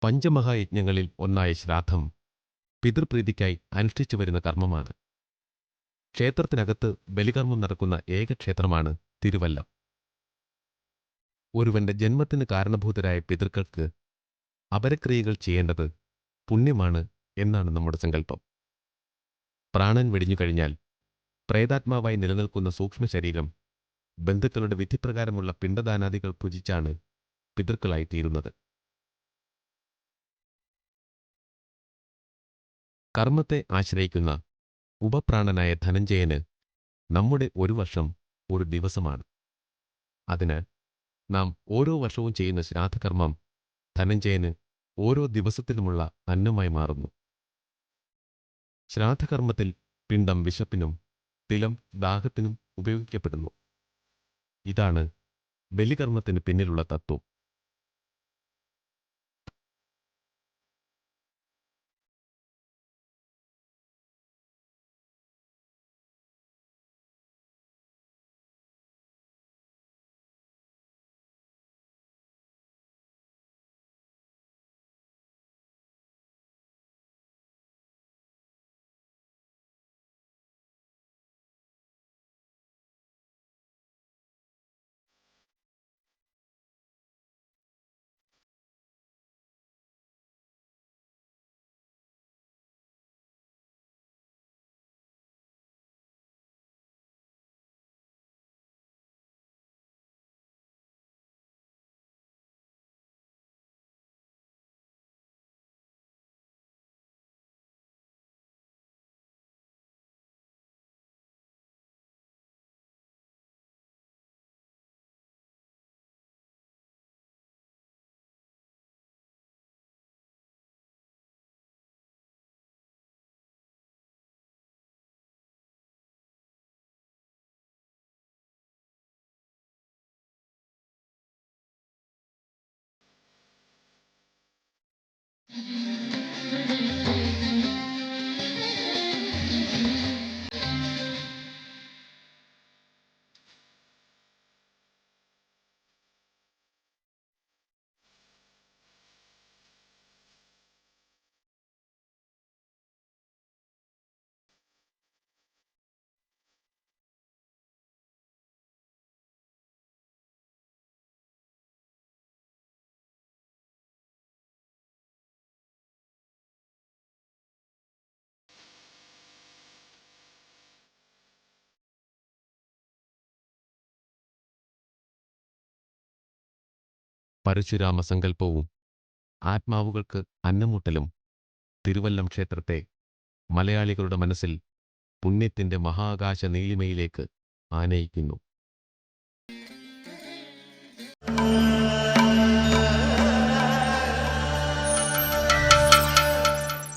പഞ്ചമഹായജ്ഞങ്ങളിൽ ഒന്നായ ശ്രാദ്ധം പിതൃപ്രീതിക്കായി അനുഷ്ഠിച്ചു വരുന്ന കർമ്മമാണ്. ക്ഷേത്രത്തിനകത്ത് ബലികർമ്മം നടക്കുന്ന ഏക ക്ഷേത്രമാണ് തിരുവല്ലം. ഒരുവന്റെ ജന്മത്തിന് കാരണഭൂതരായ പിതൃക്കൾക്ക് അപരക്രിയകൾ ചെയ്യേണ്ടത് പുണ്യമാണ് എന്നാണ് നമ്മുടെ സങ്കല്പം. പ്രാണൻ വെടിഞ്ഞു കഴിഞ്ഞാൽ പ്രേതാത്മാവായി നിലനിൽക്കുന്ന സൂക്ഷ്മ ശരീരം ബന്ധുക്കളുടെ വിധിപ്രകാരമുള്ള പിണ്ടദാനാദികൾ ഭുജിച്ചാണ് പിതൃക്കളായിത്തീരുന്നത്. കർമ്മത്തെ ആശ്രയിക്കുന്ന ഉപപ്രാണനായ ധനഞ്ജയന് നമ്മുടെ ഒരു വർഷം ഒരു ദിവസമാണ്. അതിനാൽ നാം ഓരോ വർഷവും ചെയ്യുന്ന ശ്രാദ്ധകർമ്മം ധനഞ്ജയന് ഓരോ ദിവസത്തിനുമുള്ള അന്നമായി മാറുന്നു. ശ്രാദ്ധകർമ്മത്തിൽ പിണ്ടം വിശപ്പിനും തിലം ദാഹത്തിനും ഉപയോഗിക്കപ്പെടുന്നു. ഇതാണ് ബലികർമ്മത്തിന് പിന്നിലുള്ള തത്വം. പരശുരാമസങ്കല്പവും ആത്മാവുകൾക്ക് അന്നമൂട്ടലും തിരുവല്ലം ക്ഷേത്രത്തെ മലയാളികളുടെ മനസ്സിൽ പുണ്യത്തിൻ്റെ മഹാകാശ നീലിമയിലേക്ക് ആനയിക്കുന്നു.